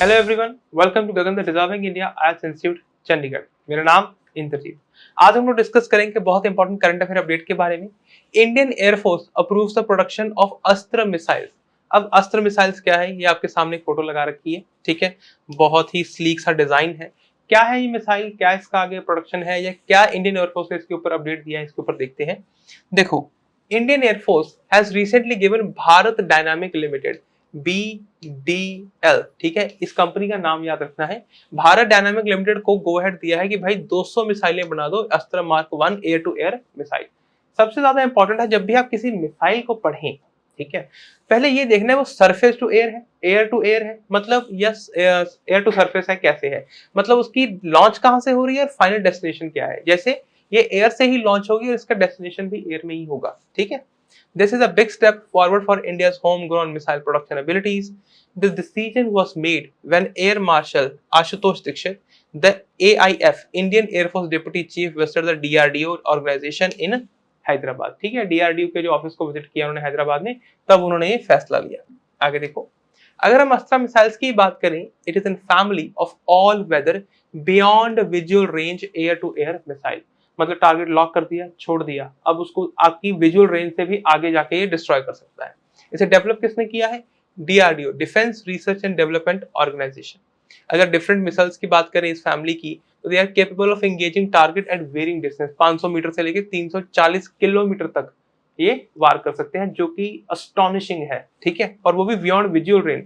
Hello everyone, welcome to Gagan the deserving India IELTS institute Chandigarh. मेरा नाम इंद्रजीत। आज हम लोग डिस्कस करेंगे बहुत इंपॉर्टेंट करंट अफेयर अपडेट के बारे में। Indian air force approves the production of अस्त्र मिसाइल्स। अब अस्त्र मिसाइल्स क्या है, ये आपके सामने एक फोटो लगा रखी है, ठीक है। बहुत ही स्लीक सा डिजाइन है। क्या है ये मिसाइल, क्या इसका आगे प्रोडक्शन है, या क्या इंडियन एयरफोर्स ने इसके ऊपर अपडेट दिया है, इसके ऊपर देखते हैं। देखो, Indian air force has recently given Bharat dynamic limited BDL, ठीक है, इस कंपनी का नाम याद रखना है। भारत डायनामिक लिमिटेड को गो अहेड दिया है कि भाई 200 मिसाइलें बना दो, Astra mark 1 air to air missile. सबसे ज्यादा इंपॉर्टेंट है, जब भी आप किसी मिसाइल को पढ़ें, ठीक है, पहले ये देखना है वो सरफेस टू एयर है, एयर टू एयर है, मतलब यस एयर टू सरफेस है, कैसे है, मतलब उसकी लॉन्च कहां से हो रही है और फाइनल डेस्टिनेशन क्या है। जैसे ये एयर से ही लॉन्च होगी और इसका डेस्टिनेशन भी एयर में ही होगा, ठीक है। This is a big step forward for India's homegrown missile production abilities. The decision was made when Air Marshal Ashutosh Dikshit, the AIF, Indian Air Force Deputy Chief, visited the DRDO organization in Hyderabad, ठीक है। DRDO के जो office को visit किया उन्होंने हैदराबाद में, तब उन्होंने ये फैसला लिया। आगे देखो, अगर हम अस्त्र मिसाइल्स की बात करें, it is in family of all weather beyond visual range air to air missile. मतलब टारगेट लॉक कर दिया, छोड़ दिया, अब उसको आपकी विजुअल रेंज से भी आगे जाके ये डिस्ट्रॉय कर सकता है। इसे डेवलप किसने किया है? DRDO, defence research and development organisation. अगर डिफरेंट मिसाइल्स की बात करें इस फैमिली की, तो they are capable of engaging target at varying distance. 500 metre से लेकर 340 किलोमीटर तक ये वार कर सकते हैं, जो कि अस्टॉनिशिंग है, ठीक है, और वो भी beyond visual range.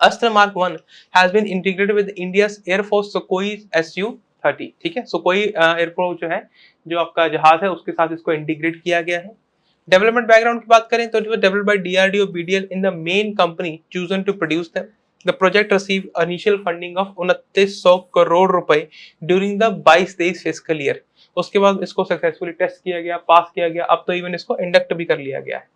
Astra mark 1 has been integrated with India's air force Sukhoi Su-30, ठीक है। सुखोई एयरफोर्स जो है, जो आपका जहाज है, उसके साथ इसको इंटीग्रेट किया गया है। डेवलपमेंट बैकग्राउंड की बात करें तो it was developed by DRDO BDL in the main company chosen to produce them. The project receive initial funding of 2900 crore रुपए ड्यूरिंग द 22-23 फिस्कल ईयर। उसके बाद इसको सक्सेसफुली टेस्ट किया गया, पास किया गया, अब तो इवन इसको इंडक्ट भी कर लिया गया है।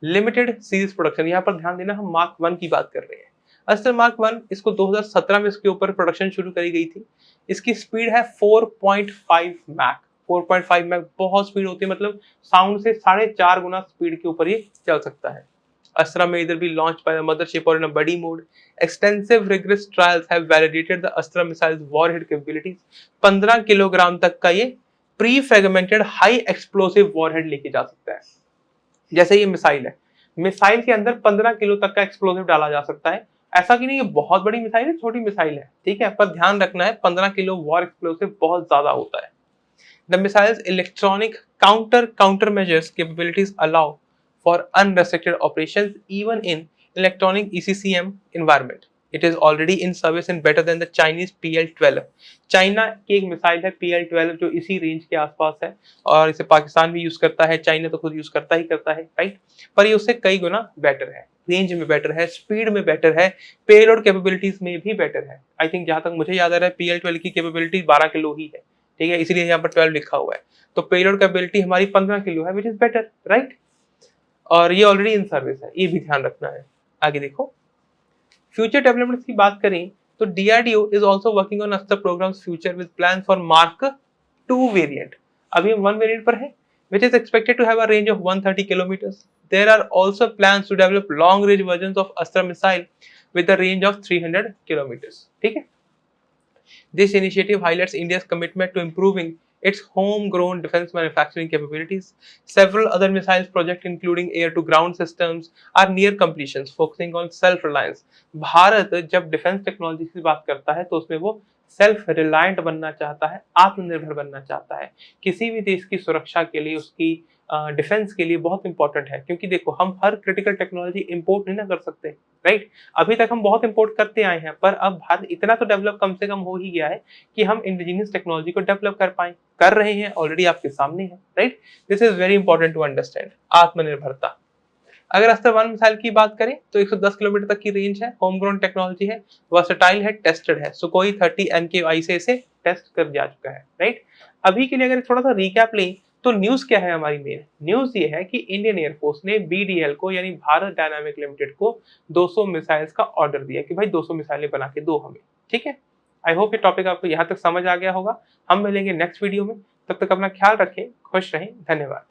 लिमिटेड सीरीज प्रोडक्शन, यहाँ पर ध्यान देना, हम मार्क 1 की बात कर रहे हैं। अस्त्र मार्क 1, इसको 2017 में इसके ऊपर प्रोडक्शन शुरू करी गई थी। इसकी स्पीड है 4.5 मैक। 4.5 मैक बहुत स्पीड होती है, मतलब साउंड से 4.5 गुना स्पीड के ऊपर ये चल सकता है। Astra may either be launched by the mothership or in a buddy mode. Extensive rigorous trials have validated the Astra missile's warhead capabilities. 15 kilogram तक का ये pre fragmented high explosive warhead लेके जा सकता है। जैसे ये मिसाइल है, मिसाइल के अंदर 15 किलो तक का एक्सप्लोसिव डाला जा सकता है। ऐसा कि नहीं ये बहुत बड़ी मिसाइल है, छोटी मिसाइल है, ठीक है, पर ध्यान रखना है 15 किलो वॉर एक्सप्लोसिव बहुत ज्यादा होता है। The missile's electronic countermeasures capabilities allow for unrestricted operations even in electronic ECCM environment. It is already in service and better than the Chinese PL-12. China की एक मिसाइल है PL-12 जो इसी range के आसपास है, और इसे पाकिस्तान भी यूज करता है, चाइना तो खुद यूज करता है, राइट। पर ये उससे कई गुना बेटर है, रेंज में बेटर है, स्पीड में बेटर है, पेलोड कैपेबिलिटीज में भी बेटर है। आई थिंक जहां तक मुझे याद आ रहा है PL-12 की कैपेबिलिटी 12 किलो ही है, ठीक है, इसलिए यहाँ पर 12 लिखा हुआ है। तो पेलोड कैपेबिलिटी हमारी 15 किलो है, विच इज बेटर, राइट। और ये ऑलरेडी इन सर्विस है, ये भी ध्यान रखना है। आगे देखो, फ्यूचर डेवलपमेंट्स की बात करें तो DRDO is also working on Astra programs future with plan for mark 2 variant. अभी हम 1 वेरिएंट पर है, which is expected to have a range of 130 kilometers. There are also plans to develop long range versions of Astra missile with a range of 300 kilometers, ठीक है। This initiative highlights India's commitment to improving its homegrown defense manufacturing capabilities. Several other missiles projects, including air-to-ground systems, are near completion, focusing on self-reliance. Bharat जब defence technology की बात करता है तो उसमें वो सेल्फ रिलायंट बनना चाहता है, आत्मनिर्भर बनना चाहता है। किसी भी देश की सुरक्षा के लिए, उसकी डिफेंस के लिए बहुत इंपॉर्टेंट है, क्योंकि देखो हम हर क्रिटिकल टेक्नोलॉजी इंपोर्ट नहीं ना कर सकते, राइट। अभी तक हम बहुत इंपोर्ट करते आए हैं, पर अब भारत इतना तो डेवलप कम से कम हो ही गया है कि हम इंडिजिनियस टेक्नोलॉजी को डेवलप कर पाए, कर रहे हैं, ऑलरेडी आपके सामने है, right. This is very important to understand. आत्मनिर्भरता, अगर अस्त्र 1 मिसाइल की बात करें तो 110 किलोमीटर तक की रेंज है, होमग्रोन टेक्नोलॉजी है, वर्सेटाइल है, टेस्टेड है। सुखोई 30 MKI से इसे टेस्ट कर जा चुका है, राइट। अभी के लिए अगर थोड़ा सा रिकैप लें तो न्यूज क्या है, हमारी मेन न्यूज ये है कि इंडियन एयरफोर्स ने BDL को, यानी भारत डायनामिक लिमिटेड को 200 मिसाइल्स का ऑर्डर दिया कि भाई 200 मिसाइलें बना के दो हमें, ठीक है। आई होप ये टॉपिक आपको यहाँ तक समझ आ गया होगा। हम मिलेंगे नेक्स्ट वीडियो में, तब तक अपना ख्याल रखें, खुश रहें, धन्यवाद।